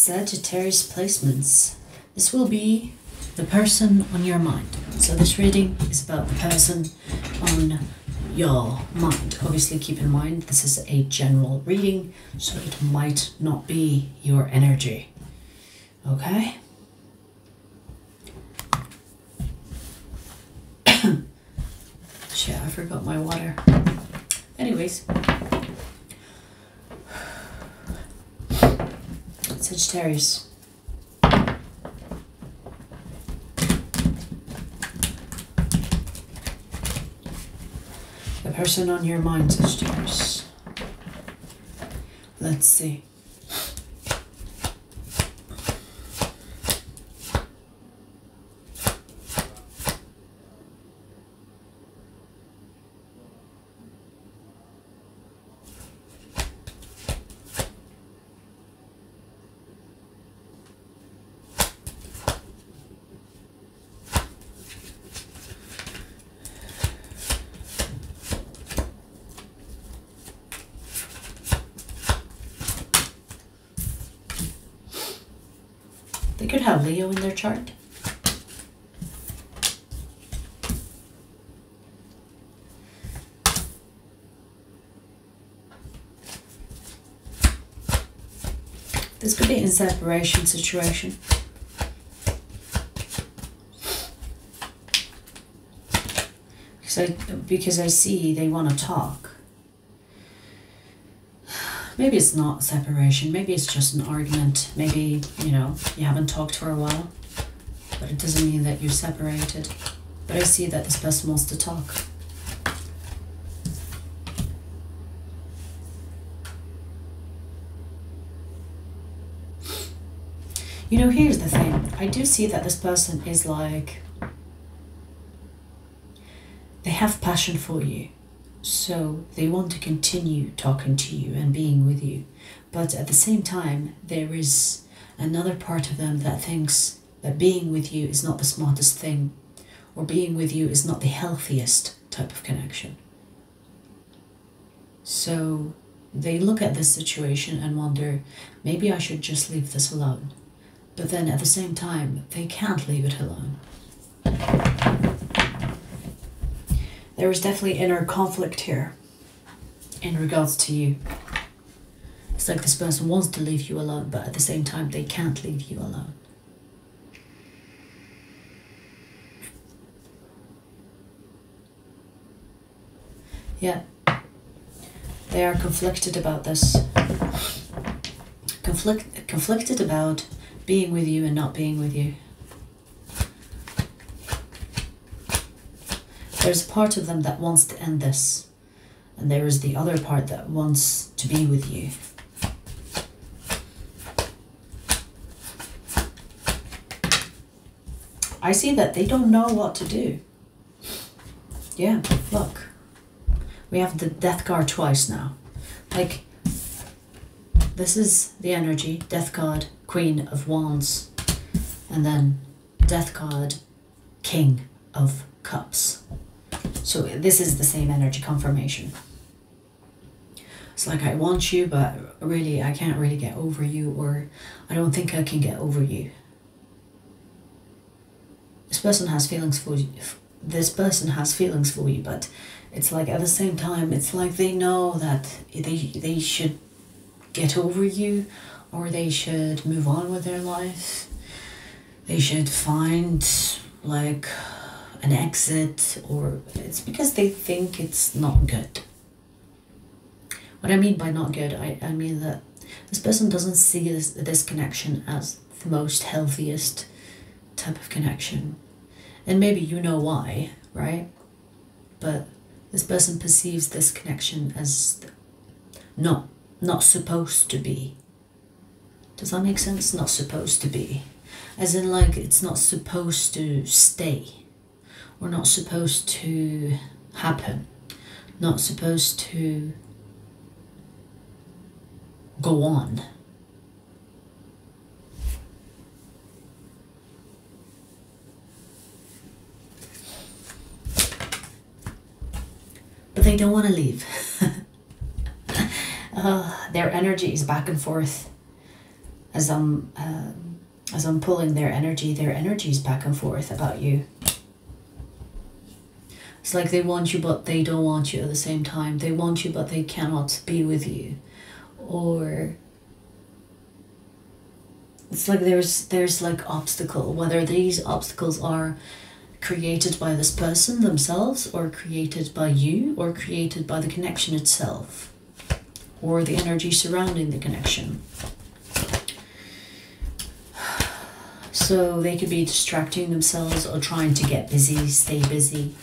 Sagittarius placements. This will be the person on your mind. So this reading is about the person on your mind. Obviously keep in mind this is a general reading, so it might not be your energy. Okay? Shit, I forgot my water. Anyways. Sagittarius. The person on your mind, Sagittarius. Let's see. They could have Leo in their chart. This could be in separation situation. Because I see they want to talk. Maybe it's not separation, maybe it's just an argument, maybe, you know, you haven't talked for a while, but it doesn't mean that you're separated. But I see that this person wants to talk. You know, here's the thing, I do see that this person is like, they have passion for you. So they want to continue talking to you and being with you. But at the same time, there is another part of them that thinks that being with you is not the smartest thing, or being with you is not the healthiest type of connection. So they look at this situation and wonder, maybe I should just leave this alone. But then at the same time, they can't leave it alone. There is definitely inner conflict here in regards to you. It's like this person wants to leave you alone, but at the same time, they can't leave you alone. Yeah, they are conflicted about this. Conflicted about being with you and not being with you. There's a part of them that wants to end this, and there is the other part that wants to be with you. I see that they don't know what to do. Yeah, look. We have the death card twice now. Like, this is the energy, death card, Queen of Wands, and then death card, King of Cups. So this is the same energy confirmation. It's like, I want you, but really I can't really get over you, or I don't think I can get over you. This person has feelings for you. This person has feelings for you, but it's like at the same time, it's like they know that they should get over you, or they should move on with their life. They should find like an exit, or it's because they think it's not good. What I mean by not good, I mean that this person doesn't see this connection as the most healthiest type of connection. And maybe you know why, right? But this person perceives this connection as not supposed to be. Does that make sense? Not supposed to be. As in, like, it's not supposed to stay. Or not supposed to happen. Not supposed to go on. But they don't want to leave. Their energy is back and forth. as I'm pulling their energy's back and forth about you. It's like they want you, but they don't want you at the same time. They want you, but they cannot be with you. Or it's like there's like obstacle, whether these obstacles are created by this person themselves, or created by you, or created by the connection itself, or the energy surrounding the connection. So they could be distracting themselves or trying to get busy, stay busy.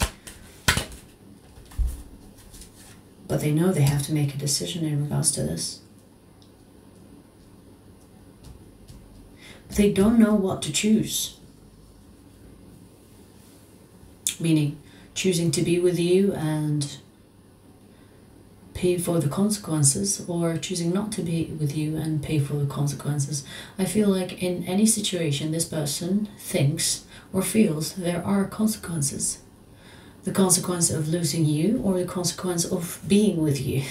But they know they have to make a decision in regards to this. But they don't know what to choose. Meaning, choosing to be with you and pay for the consequences, or choosing not to be with you and pay for the consequences. I feel like in any situation, this person thinks or feels there are consequences. The consequence of losing you, or the consequence of being with you.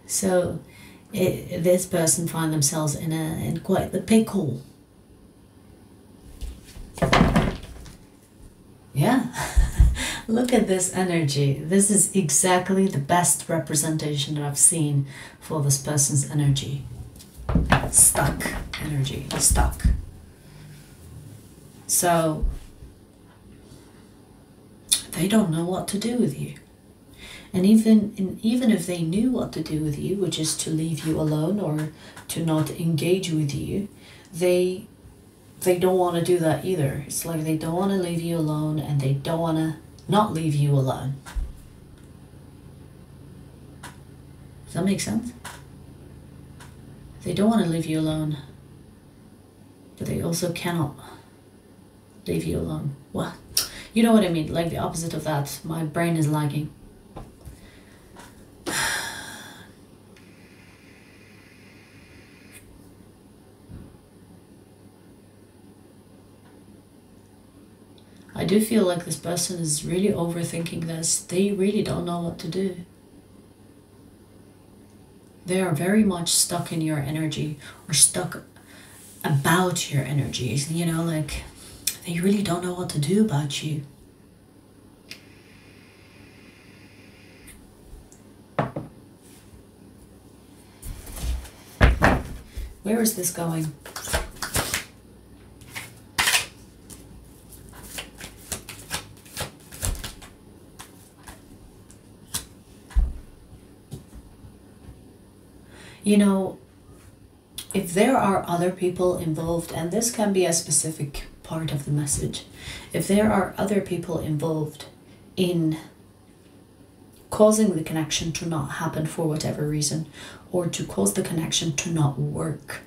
So this person find themselves in quite the pickle. Yeah. Look at this energy. This is exactly the best representation that I've seen for this person's energy. Stuck energy. Stuck. So they don't know what to do with you. And even if they knew what to do with you, which is to leave you alone or to not engage with you, they don't want to do that either. It's like they don't want to leave you alone, and they don't want to not leave you alone. Does that make sense? They don't want to leave you alone, but they also cannot leave you alone. What? You know what I mean? Like the opposite of that. My brain is lagging. I do feel like this person is really overthinking this. They really don't know what to do. They are very much stuck in your energy, or stuck about your energies. You know, like they really don't know what to do about you. Where is this going? You know, if there are other people involved, and this can be a specific part of the message, if there are other people involved in causing the connection to not happen for whatever reason, or to cause the connection to not work,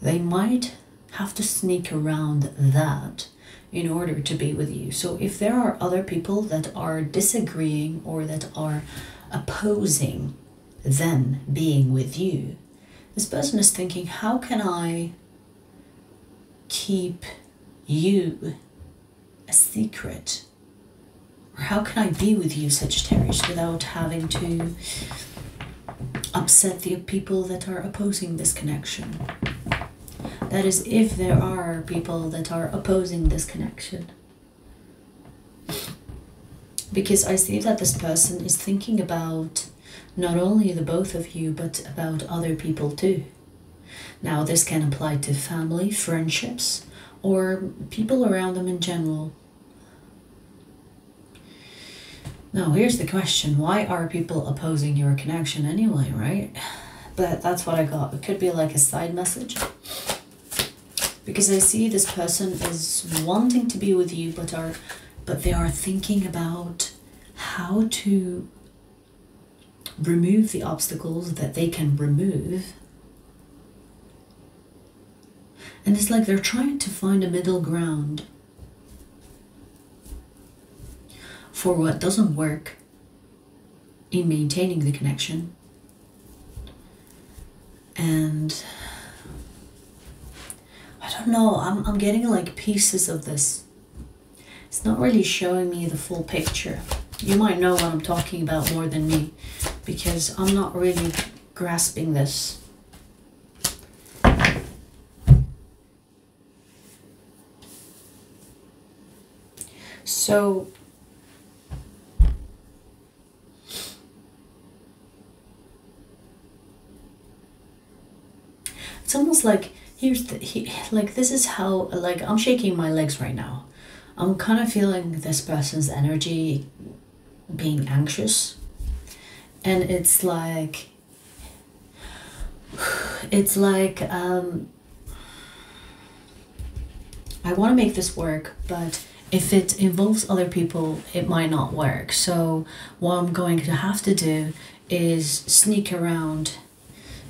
they might have to sneak around that in order to be with you. So if there are other people that are disagreeing or that are opposing them being with you, this person is thinking, how can I keep you a secret? Or how can I be with you, Sagittarius, without having to upset the people that are opposing this connection? That is, if there are people that are opposing this connection. Because I see that this person is thinking about not only the both of you, but about other people too. Now, this can apply to family, friendships, or people around them in general. Now, here's the question. Why are people opposing your connection anyway, right? But that's what I got. It could be like a side message. Because I see this person is wanting to be with you, but they are thinking about how to remove the obstacles that they can remove. And it's like they're trying to find a middle ground for what doesn't work in maintaining the connection. And I don't know, I'm getting like pieces of this. It's not really showing me the full picture. You might know what I'm talking about more than me, because I'm not really grasping this. So it's almost like like this is how, like, I'm shaking my legs right now. I'm kind of feeling this person's energy being anxious, and it's like I want to make this work, but if it involves other people, it might not work. So what I'm going to have to do is sneak around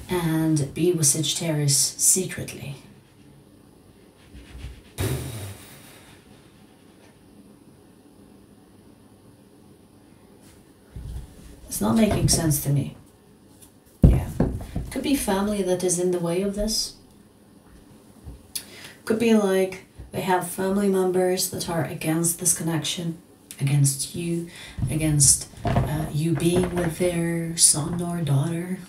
and be with Sagittarius secretly. It's not making sense to me. Yeah. Could be family that is in the way of this. Could be like they have family members that are against this connection, against you, against you being with their son or daughter.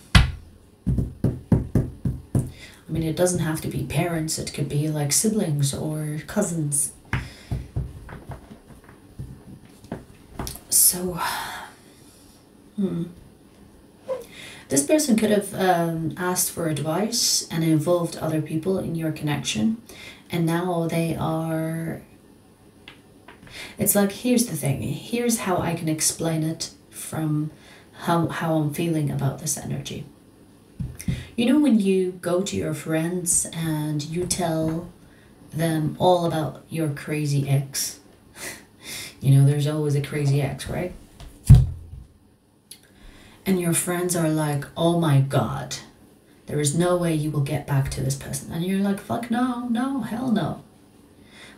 I mean, it doesn't have to be parents, it could be like siblings or cousins. So, this person could have asked for advice and involved other people in your connection. And now they are... It's like, here's the thing. Here's how I can explain it from how I'm feeling about this energy. You know when you go to your friends and you tell them all about your crazy ex? You know, there's always a crazy ex, right? And your friends are like, oh my God, there is no way you will get back to this person. And you're like, fuck no, hell no.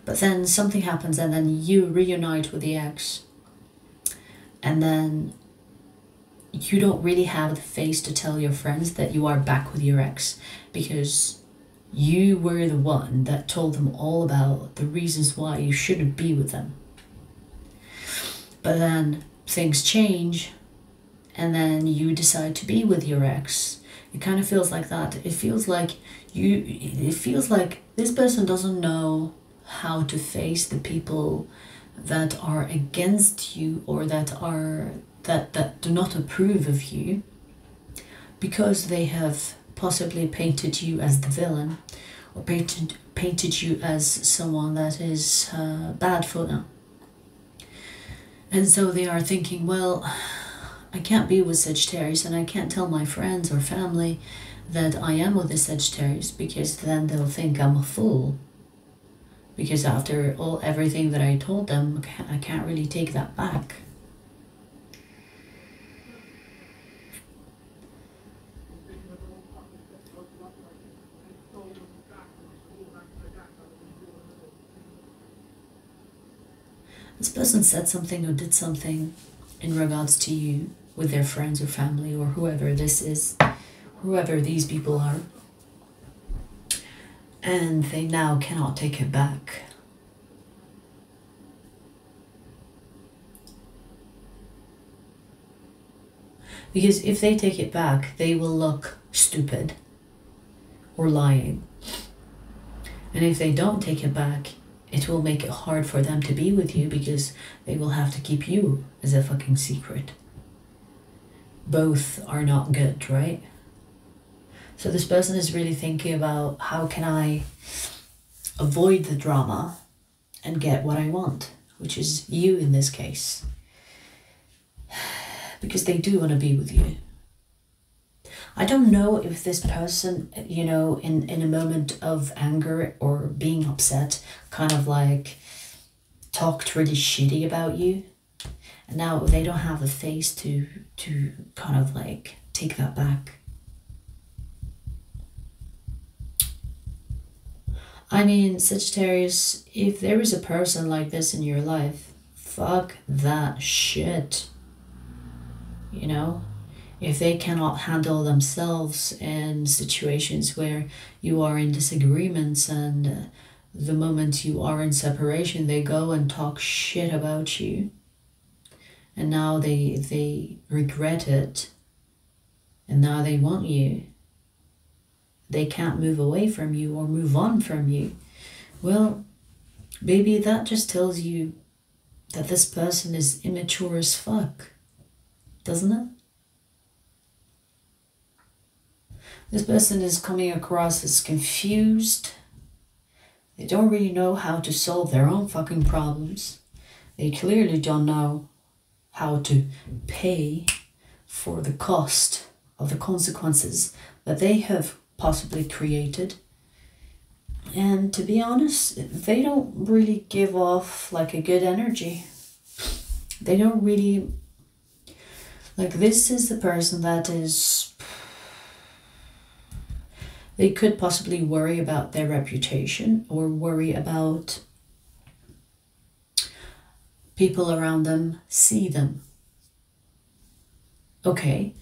But then something happens and then you reunite with the ex. And then you don't really have the face to tell your friends that you are back with your ex, because you were the one that told them all about the reasons why you shouldn't be with them. But then things change and then you decide to be with your ex. It kind of feels like that. It feels like this person doesn't know how to face the people that are against you or that do not approve of you, because they have possibly painted you as the villain or painted you as someone that is bad for them. And so they are thinking, well, I can't be with Sagittarius and I can't tell my friends or family that I am with the Sagittarius, because then they'll think I'm a fool. Because after everything that I told them, I can't really take that back. This person said something or did something in regards to you with their friends or family or whoever this is, whoever these people are. And they now cannot take it back. Because if they take it back, they will look stupid or lying. And if they don't take it back, it will make it hard for them to be with you, because they will have to keep you as a fucking secret. Both are not good, right? So this person is really thinking about, how can I avoid the drama and get what I want, which is you in this case. Because they do want to be with you. I don't know if this person, you know, in a moment of anger or being upset, kind of like talked really shitty about you. And now they don't have the face to kind of like take that back. I mean, Sagittarius, if there is a person like this in your life, fuck that shit. You know? If they cannot handle themselves in situations where you are in disagreements, and the moment you are in separation, they go and talk shit about you. And now they regret it. and now they want you. They can't move away from you or move on from you. Well, baby, that just tells you that this person is immature as fuck, doesn't it? This person is coming across as confused. They don't really know how to solve their own fucking problems. They clearly don't know how to pay for the cost of the consequences that they have possibly created. And to be honest, they don't really give off like a good energy. They don't really, like, this is the person that is, they could possibly worry about their reputation or worry about people around them see them. Okay,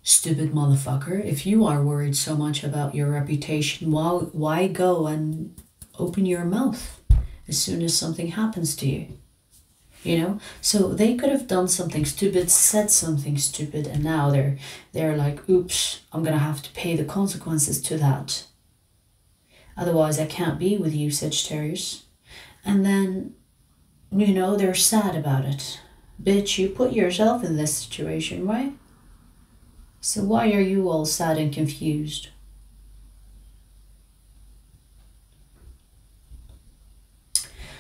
stupid motherfucker, if you are worried so much about your reputation, why go and open your mouth as soon as something happens to you? You know, so they could have done something stupid, said something stupid, and now they're like, oops, I'm gonna have to pay the consequences to that. Otherwise I can't be with you, Sagittarius. And then, you know, they're sad about it. Bitch, you put yourself in this situation, right? So why are you all sad and confused?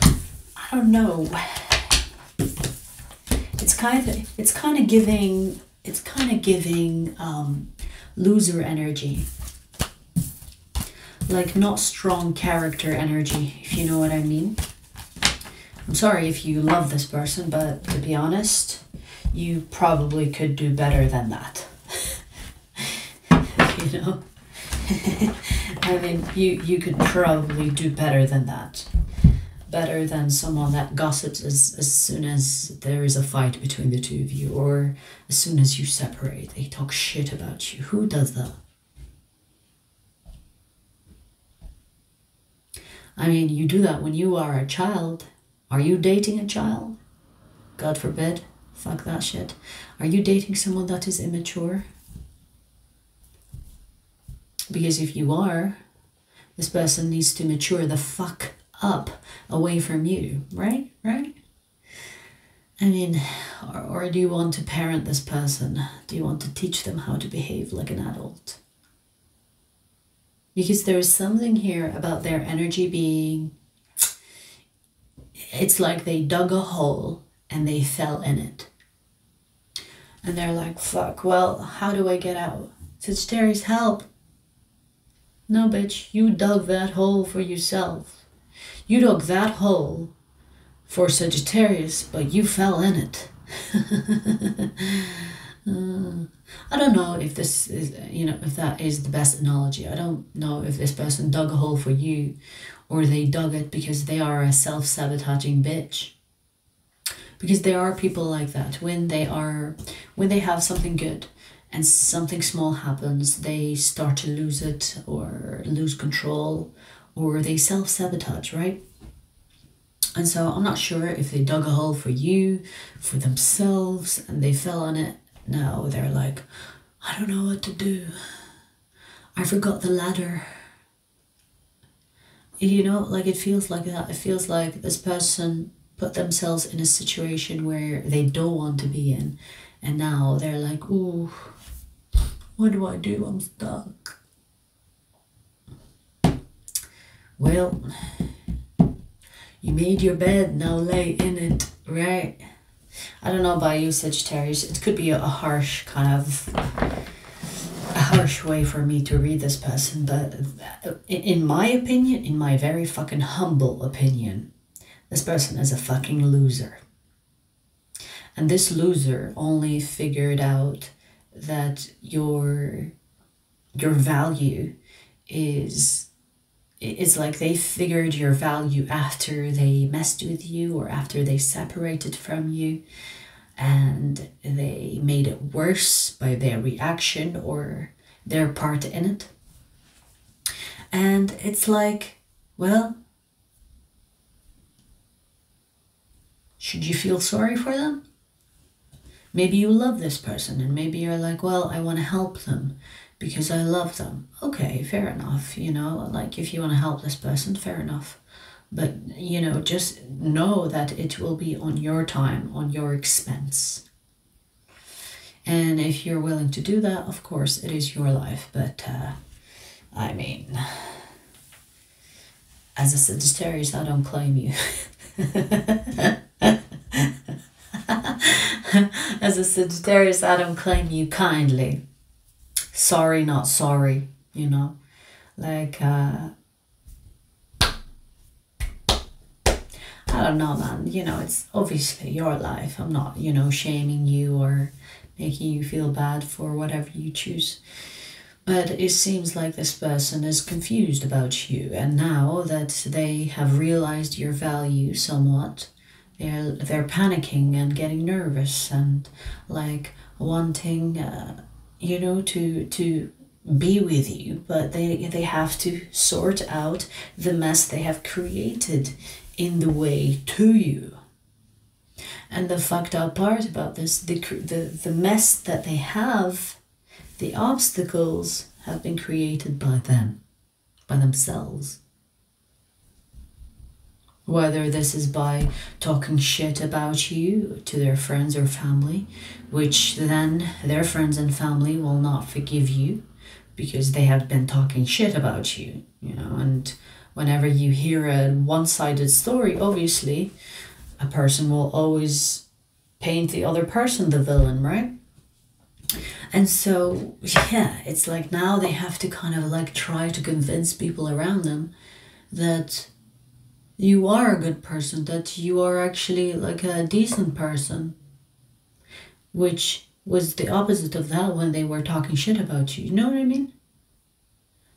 I don't know. It's kind of giving loser energy. Like not strong character energy, if you know what I mean. I'm sorry if you love this person, but to be honest, you probably could do better than that. You know? I mean, you could probably do better than that. Better than someone that gossips as soon as there is a fight between the two of you, or as soon as you separate, they talk shit about you. Who does that? I mean, you do that when you are a child. Are you dating a child? God forbid. Fuck that shit. Are you dating someone that is immature? Because if you are, this person needs to mature the fuck up away from you, right? Right? I mean, or do you want to parent this person? Do you want to teach them how to behave like an adult? Because there is something here about their energy being, it's like they dug a hole and they fell in it. And they're like, fuck, well, how do I get out? Sagittarius, help. No, bitch, you dug that hole for yourself. You dug that hole for Sagittarius, but you fell in it. I don't know if this is, you know, if that is the best analogy. I don't know if this person dug a hole for you or they dug it because they are a self-sabotaging bitch. Because there are people like that. When they have something good and something small happens, they start to lose it or lose control, or they self-sabotage, right? And so I'm not sure if they dug a hole for you, for themselves, and they fell on it. Now they're like, I don't know what to do. I forgot the ladder. You know, like it feels like that. It feels like this person put themselves in a situation where they don't want to be in. And now they're like, ooh, what do I do? I'm stuck. Well, you made your bed, now lay in it, right? I don't know about you, Sagittarius. It could be a harsh way for me to read this person, but in my opinion, in my very fucking humble opinion, this person is a fucking loser. And this loser only figured out that your value is, it's like they figured your value after they messed with you or after they separated from you, and they made it worse by their reaction or their part in it. And it's like, well, should you feel sorry for them? Maybe you love this person and maybe you're like, well, I want to help them because I love them. Okay, fair enough. You know, like if you want to help this person, fair enough. But, you know, just know that it will be on your time, on your expense. And if you're willing to do that, of course, it is your life. But, I mean, as a Sagittarius, I don't claim you. As a Sagittarius, I don't claim you kindly. Sorry, not sorry, you know. Like, I don't know, man. You know, it's obviously your life. I'm not, you know, shaming you or making you feel bad for whatever you choose. But it seems like this person is confused about you. And now that they have realized your value somewhat, they're panicking and getting nervous and like wanting, you know, to be with you. But they have to sort out the mess they have created in the way to you. And the fucked up part about this, the mess that they have, the obstacles have been created by them, by themselves. Whether this is by talking shit about you to their friends or family, which then their friends and family will not forgive you because they have been talking shit about you, you know. And whenever you hear a one-sided story, obviously, a person will always paint the other person the villain, right? And so, yeah, it's like now they have to kind of like try to convince people around them that you are a good person, that you are actually like a decent person, which was the opposite of that when they were talking shit about you. You know what I mean?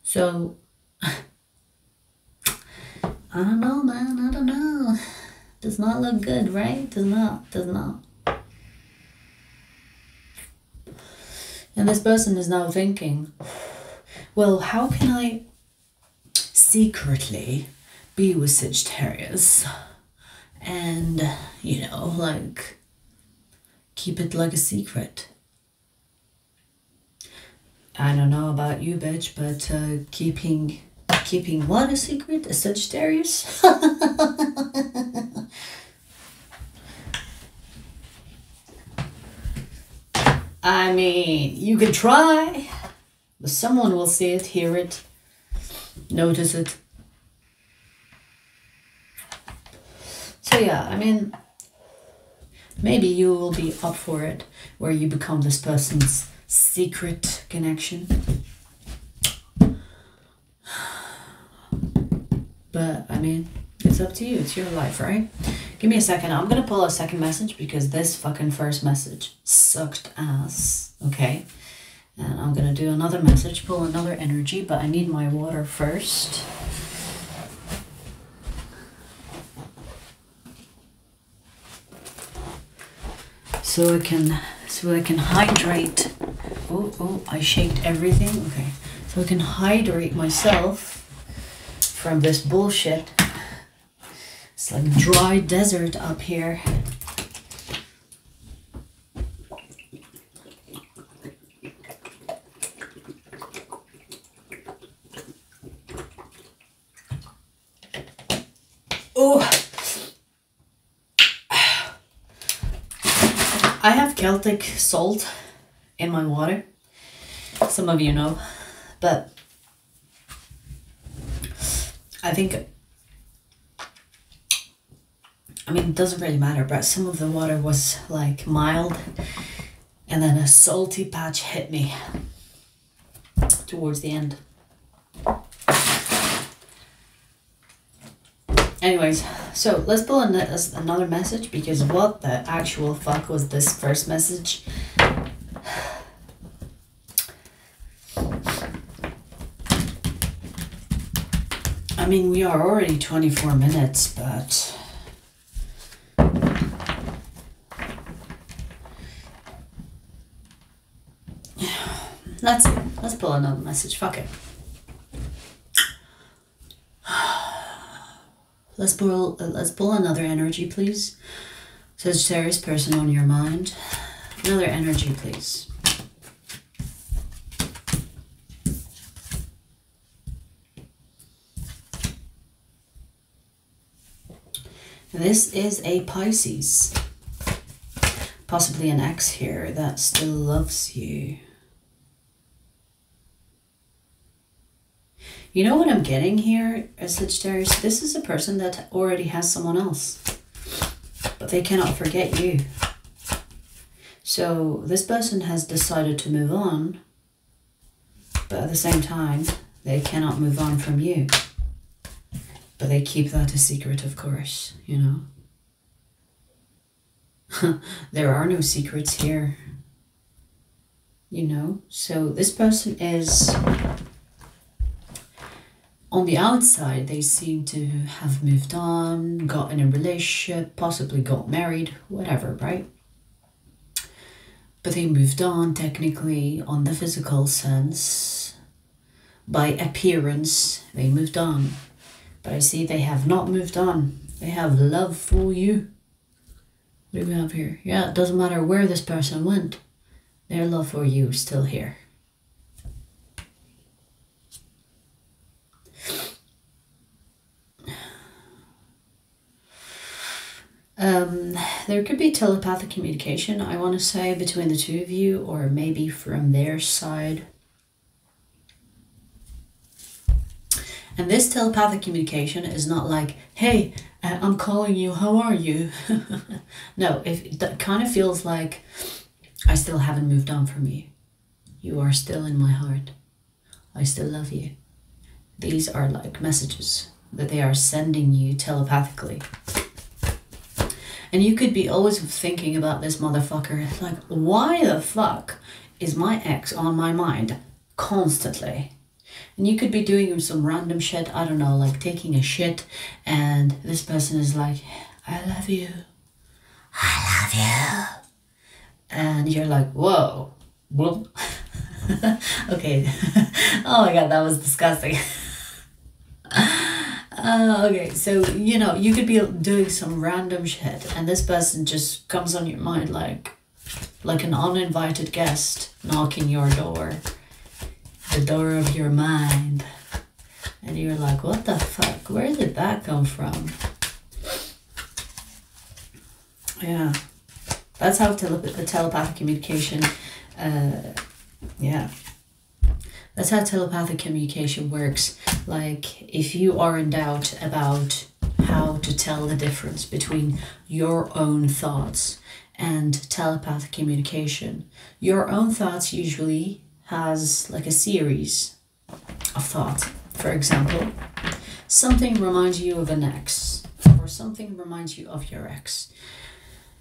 So, I don't know, man. I don't know. Does not look good, right? Does not. And this person is now thinking, well, how can I secretly be with Sagittarius and, you know, like keep it like a secret? I don't know about you, bitch, but keeping what a secret? A Sagittarius? I mean, you can try, but someone will see it, hear it, notice it. So yeah, I mean, maybe you will be up for it, where you become this person's secret connection. But, I mean, it's up to you. It's your life, right? Give me a second. I'm going to pull a second message because this fucking first message sucked ass, okay? And I'm going to do another message, pull another energy, but I need my water first. So I can hydrate. Oh, I shaked everything. Okay. So I can hydrate myself from this bullshit. It's like dry desert up here. Oh, I have Celtic salt in my water. Some of you know, but I think, I mean, it doesn't really matter, but some of the water was like mild and then a salty patch hit me towards the end. Anyways, so let's pull another message because what the actual fuck was this first message? I mean, we are already 24 minutes, but let's pull another message. Fuck it. Let's pull another energy, please. Sagittarius, person on your mind. Another energy, please. This is a Pisces. Possibly an ex here that still loves you. You know what I'm getting here, Sagittarius? This is a person that already has someone else, but they cannot forget you. So this person has decided to move on, but at the same time, they cannot move on from you. But they keep that a secret, of course, you know. There are no secrets here, you know. So this person is... On the outside, they seem to have moved on, got in a relationship, possibly got married, whatever, right? But they moved on technically on the physical sense. By appearance, they moved on. But I see they have not moved on. They have love for you. What do we have here? Yeah, it doesn't matter where this person went. Their love for you is still here. There could be telepathic communication, I want to say, between the two of you, or maybe from their side. And this telepathic communication is not like, hey, I'm calling you, how are you? No, that kind of feels like, I still haven't moved on from you. You are still in my heart. I still love you. These are like messages that they are sending you telepathically. And you could be always thinking about this motherfucker, like, why the fuck is my ex on my mind constantly? And you could be doing some random shit, I don't know, like taking a shit, and this person is like, I love you. I love you. And you're like, whoa. Whoop. Okay. Oh my god, that was disgusting. Okay, so, you know, you could be doing some random shit and this person just comes on your mind like an uninvited guest knocking your door, the door of your mind. And you're like, what the fuck? Where did that come from? Yeah, that's how telepathic communication, yeah. That's how telepathic communication works. Like, if you are in doubt about how to tell the difference between your own thoughts and telepathic communication, your own thoughts usually has like a series of thoughts. For example, something reminds you of an ex, or something reminds you of your ex.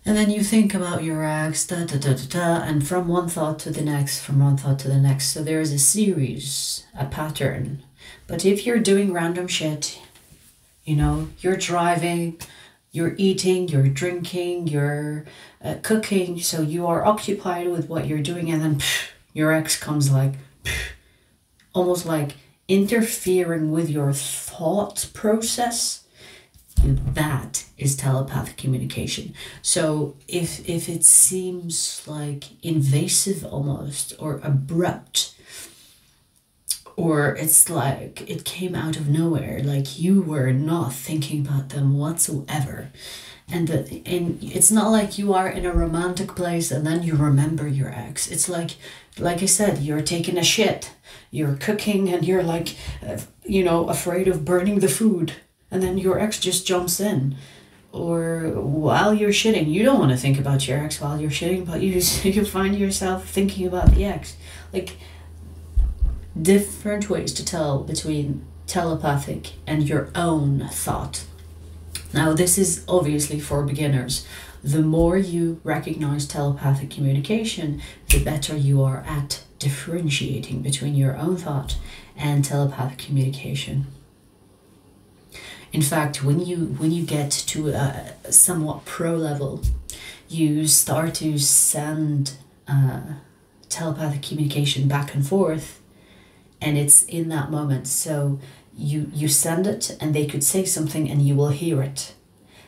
And then you think about your ex, and from one thought to the next, from one thought to the next. So there is a series, a pattern. But if you're doing random shit, you know, you're driving, you're eating, you're drinking, you're cooking, so you are occupied with what you're doing, and then your ex comes like, almost like interfering with your thought process. That is telepathic communication. So if it seems like invasive almost, or abrupt, or it's like it came out of nowhere, like you were not thinking about them whatsoever, and it's not like you are in a romantic place and then you remember your ex. It's like I said, you're taking a shit, you're cooking, and you're like, you know, afraid of burning the food. And then your ex just jumps in. Or while you're shitting, you don't want to think about your ex while you're shitting, but you find yourself thinking about the ex. Like, different ways to tell between telepathic and your own thought. Now, this is obviously for beginners. The more you recognize telepathic communication, the better you are at differentiating between your own thought and telepathic communication. In fact, when you get to a somewhat pro level, you start to send telepathic communication back and forth, and it's in that moment. So you send it, and they could say something, and you will hear it,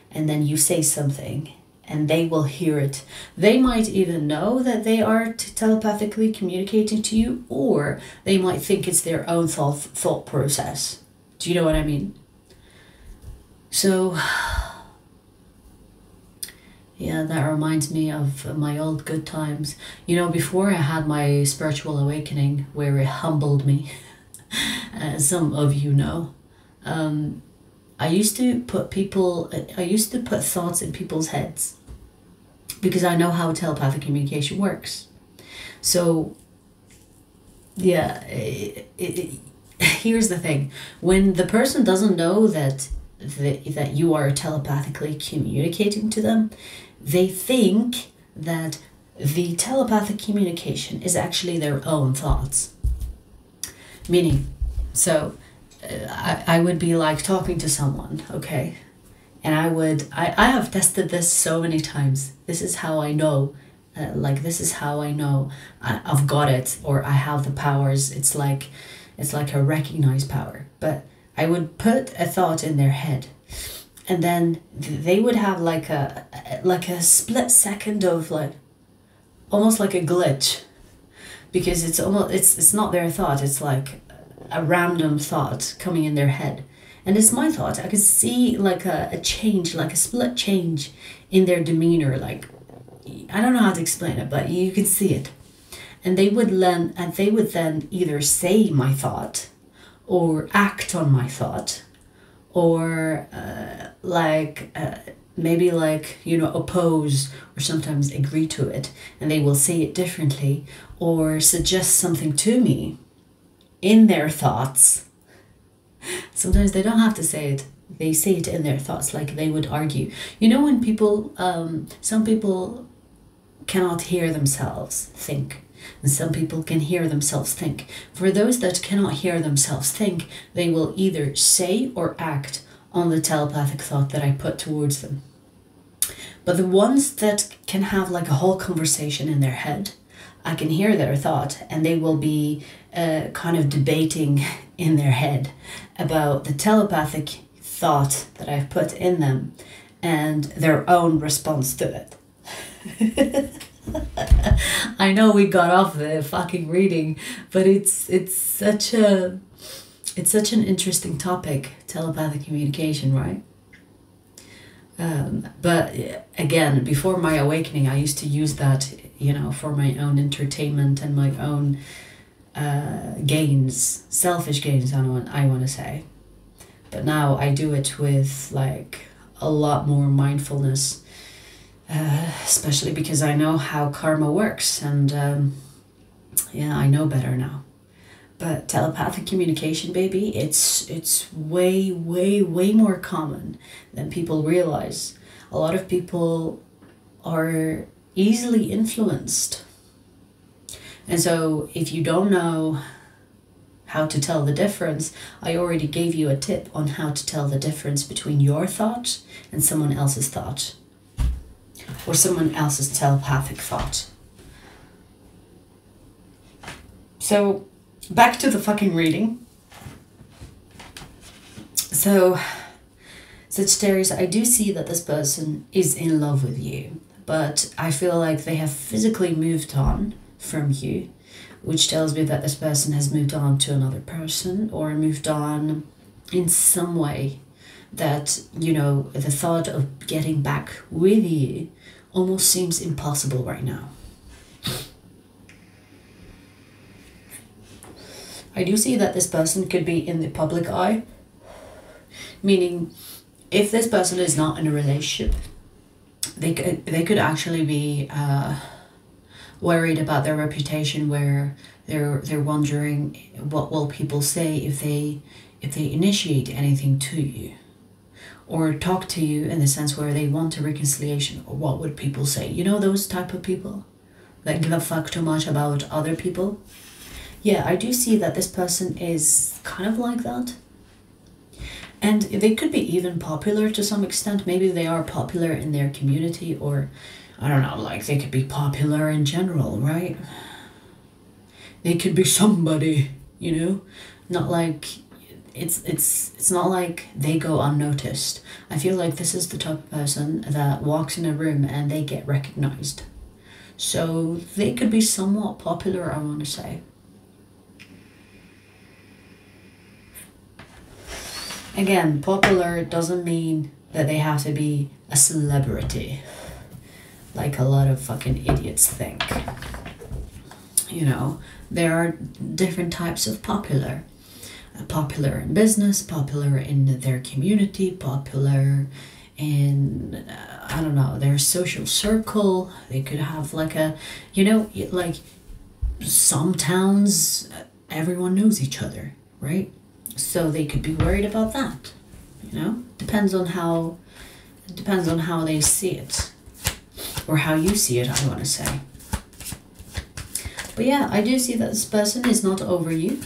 and then you say something, and they will hear it. They might even know that they are telepathically communicating to you, or they might think it's their own thought process. Do you know what I mean? So yeah, that reminds me of my old good times. You know, before I had my spiritual awakening where it humbled me, as some of you know, I used to put thoughts in people's heads because I know how telepathic communication works. So yeah, here's the thing. When the person doesn't know that you are telepathically communicating to them, they think that the telepathic communication is actually their own thoughts. Meaning, so I would be like talking to someone, okay? And I have tested this so many times. This is how I know, this is how I know I've got it, or I have the powers. It's like a recognized power. But I would put a thought in their head, and then they would have like a split second of almost like a glitch, because it's not their thought. It's like a random thought coming in their head, and it's my thought. I could see like a change, like a split change in their demeanor. Like, I don't know how to explain it, but you can see it. And they would then either say my thought or act on my thought, or maybe oppose or sometimes agree to it, and they will say it differently or suggest something to me in their thoughts. Sometimes they don't have to say it. They say it in their thoughts, like they would argue. You know, when some people cannot hear themselves think, and some people can hear themselves think. For those that cannot hear themselves think, they will either say or act on the telepathic thought that I put towards them. But the ones that can have like a whole conversation in their head, I can hear their thought, and they will be kind of debating in their head about the telepathic thought that I've put in them and their own response to it. I know we got off the fucking reading, but it's such an interesting topic, telepathic communication, right? But again, before my awakening, I used to use that, for my own entertainment and my own gains, selfish gains, I want to say. But now I do it with like a lot more mindfulness. Especially because I know how karma works, and I know better now. But telepathic communication, baby, it's way more common than people realize. A lot of people are easily influenced, and so if you don't know how to tell the difference, I already gave you a tip on how to tell the difference between your thought and someone else's thought, or someone else's telepathic thought. So, back to the fucking reading. So, Sagittarius, I do see that this person is in love with you, but I feel like they have physically moved on from you, which tells me that this person has moved on to another person, or moved on in some way that, the thought of getting back with you almost seems impossible right now. I do see that this person could be in the public eye, meaning if this person is not in a relationship, they could actually be worried about their reputation, where they're wondering what will people say if they initiate anything to you, or talk to you in the sense where they want a reconciliation, or what would people say? You know, those type of people that give a fuck too much about other people. Yeah, I do see that this person is kind of like that. And they could be even popular to some extent. Maybe they are popular in their community, or I don't know, like they could be popular in general, right? They could be somebody, not like it's not like they go unnoticed. I feel like this is the type of person that walks in a room and they get recognized. So they could be somewhat popular, I want to say. Again, popular doesn't mean that they have to be a celebrity, like a lot of fucking idiots think. You know, there are different types of popular. Popular in business, popular in their community, popular in, I don't know, their social circle. They could have like a, you know, like some towns, everyone knows each other, right? So they could be worried about that, you know? Depends on how they see it, or how you see it, I want to say. But yeah, I do see that this person is not over you.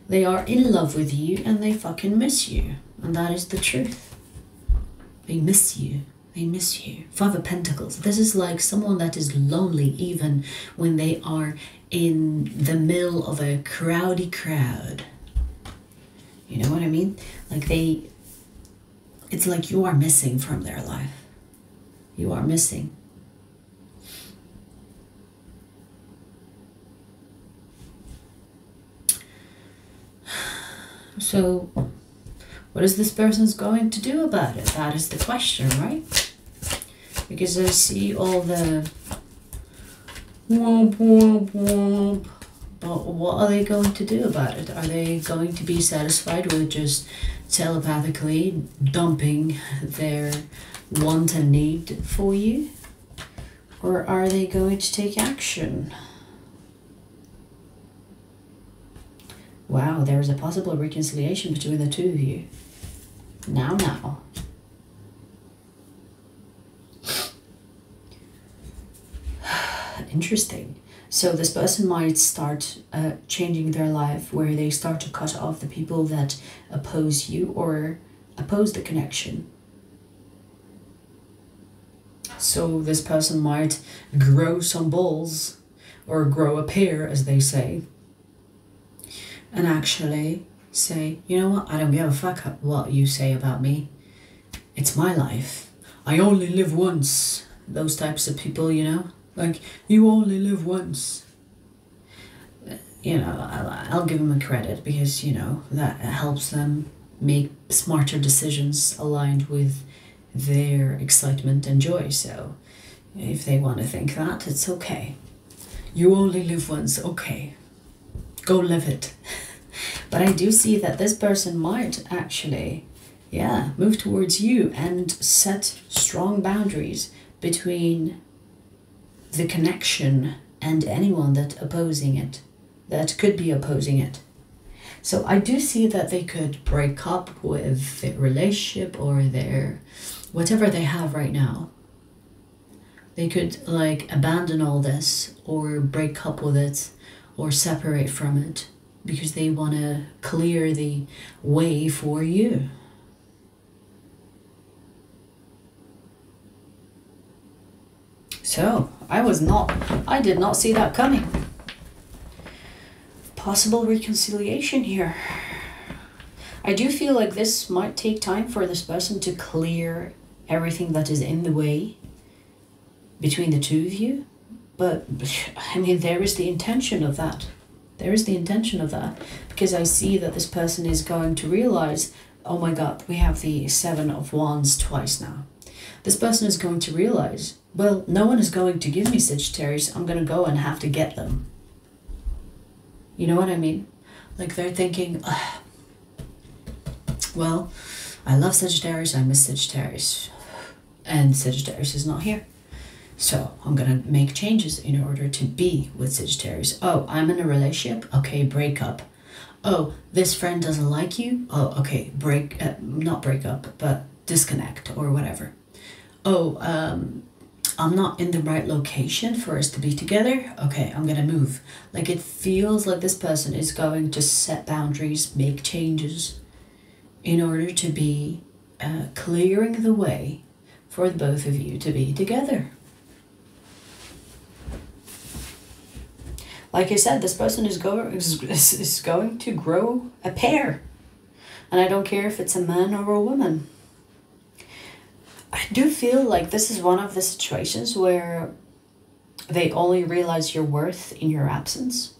They are in love with you and they fucking miss you. And that is the truth. They miss you. They miss you. 5 of Pentacles. This is like someone that is lonely even when they are in the middle of a crowdy crowd. You know what I mean? Like it's like you are missing from their life. You are missing. So, what is this person's going to do about it? That is the question, right? Because I see all the womp, womp, womp. But what are they going to do about it? Are they going to be satisfied with just telepathically dumping their want and need for you? Or are they going to take action? Wow, there is a possible reconciliation between the two of you. Now. Interesting. So this person might start changing their life, where they start to cut off the people that oppose you or oppose the connection. So this person might grow some balls, or grow a pair, as they say, and actually say, you know what, I don't give a fuck what you say about me. It's my life. I only live once. Those types of people, you know? Like, you only live once. You know, I'll give them a credit because, you know, that helps them make smarter decisions aligned with their excitement and joy. So if they want to think that, it's okay. You only live once, okay. Go live it. But I do see that this person might actually, yeah, move towards you and set strong boundaries between the connection and anyone that could be opposing it. So I do see that they could break up with their relationship or their whatever they have right now. They could like abandon all this or break up with it or separate from it because they want to clear the way for you. So I did not see that coming. Possible reconciliation here. I do feel like this might take time for this person to clear everything that is in the way between the two of you. But, I mean, there is the intention of that. There is the intention of that. Because I see that this person is going to realize, oh my God, we have the 7 of Wands twice now. This person is going to realize, well, no one is going to give me Sagittarius. I'm going to go and have to get them. You know what I mean? Like they're thinking, well, I love Sagittarius, I miss Sagittarius. And Sagittarius is not here. So I'm going to make changes in order to be with Sagittarius. Oh, I'm in a relationship? Okay, break up. Oh, this friend doesn't like you? Oh, okay, not break up, but disconnect or whatever. Oh, I'm not in the right location for us to be together. Okay, I'm gonna move. Like it feels like this person is going to set boundaries, make changes in order to be clearing the way for the both of you to be together. Like I said, this person is going to grow a pair. And I don't care if it's a man or a woman. I do feel like this is one of the situations where they only realize your worth in your absence.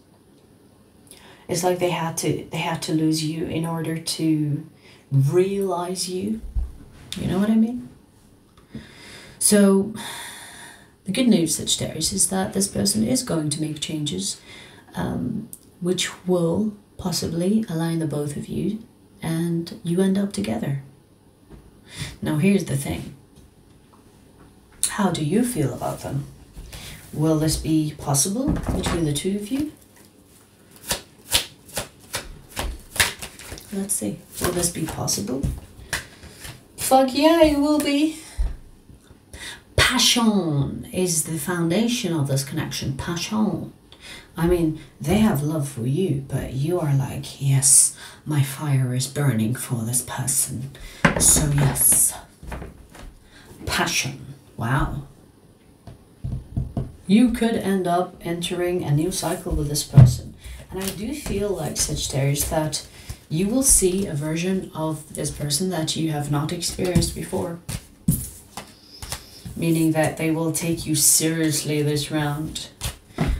It's like they had to lose you in order to realize you. You know what I mean? So the good news, Sagittarius, is that this person is going to make changes, which will possibly align the both of you, and you end up together. Now here's the thing. How do you feel about them? Will this be possible between the two of you? Let's see. Will this be possible? Fuck yeah, it will be. Passion is the foundation of this connection. Passion. I mean, they have love for you, but you are like, yes, my fire is burning for this person. So yes. Passion. Wow. You could end up entering a new cycle with this person. And I do feel like, Sagittarius, that you will see a version of this person that you have not experienced before. Meaning that they will take you seriously this round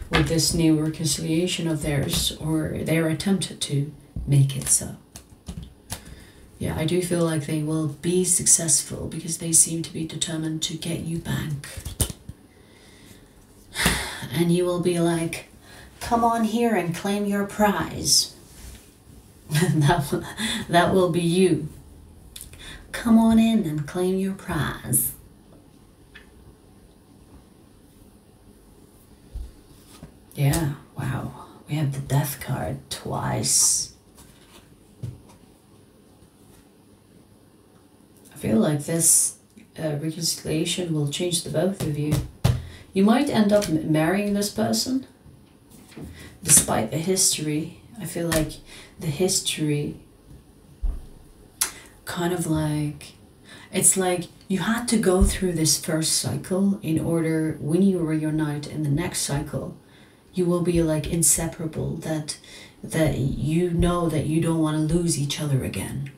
with this new reconciliation of theirs, or their attempt to make it so. Yeah, I do feel like they will be successful because they seem to be determined to get you back. And you will be like, come on here and claim your prize. that will be you. Come on in and claim your prize. Yeah, wow. We have the Death card twice. I feel like this reconciliation will change the both of you. You might end up marrying this person. Despite the history, I feel like the history kind of like, it's like you had to go through this first cycle in order, when you reunite in the next cycle, you will be like inseparable, that you know that you don't want to lose each other again.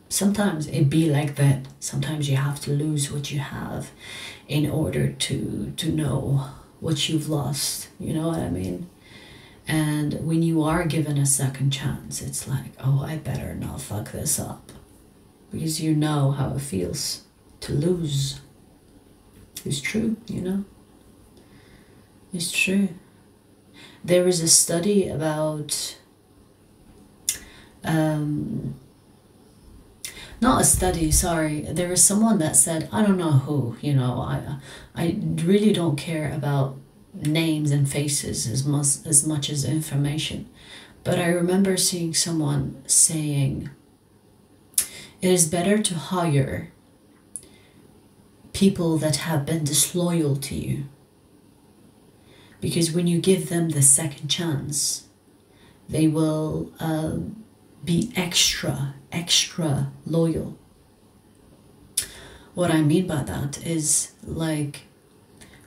Sometimes it be like that. Sometimes you have to lose what you have in order to know what you've lost. You know what I mean? And when you are given a second chance, it's like, oh, I better not fuck this up. Because you know how it feels to lose. It's true, you know? It's true. There is a study about, not a study, sorry. There is someone that said, I don't know who, you know, I really don't care about names and faces as much as information. But I remember seeing someone saying, it is better to hire people that have been disloyal to you. Because when you give them the second chance, they will be extra loyal. What I mean by that is, like,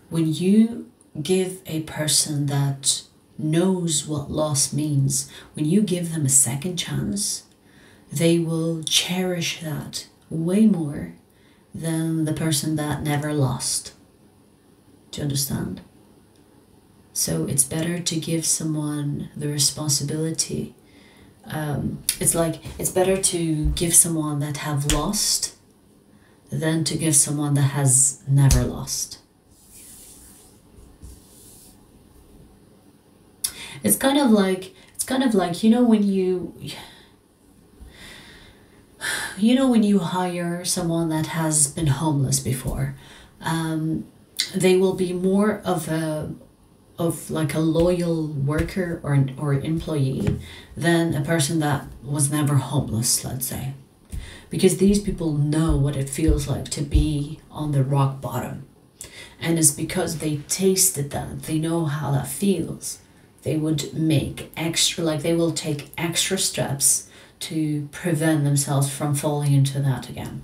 when you give a person that knows what loss means, when you give them a second chance, they will cherish that way more than the person that never lost. Do you understand? So it's better to give someone the responsibility. It's like, it's better to give someone that have lost than to give someone that has never lost. It's kind of like, you know, when you hire someone that has been homeless before, they will be more of like a loyal worker or employee than a person that was never homeless, let's say. Because these people know what it feels like to be on the rock bottom. And it's because they tasted that, they know how that feels. They would make extra, like they will take extra steps to prevent themselves from falling into that again.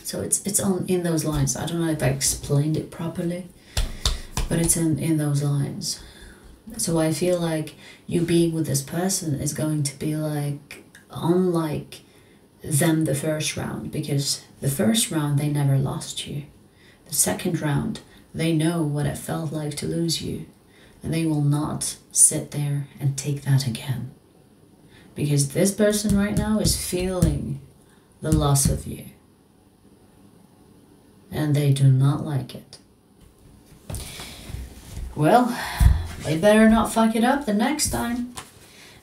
So it's in those lines. I don't know if I explained it properly, but it's in those lines. So I feel like you being with this person is going to be like unlike them the first round, because the first round they never lost you. The second round, they know what it felt like to lose you, and they will not sit there and take that again. Because this person right now is feeling the loss of you, and they do not like it. Well, they better not fuck it up the next time,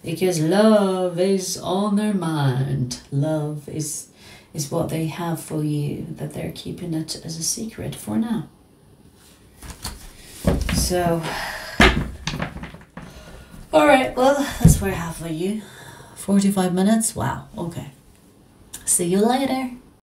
because love is on their mind. Love is what they have for you, that they're keeping it as a secret for now. So, alright, well, that's what I have for you. 45 minutes? Wow, okay. See you later.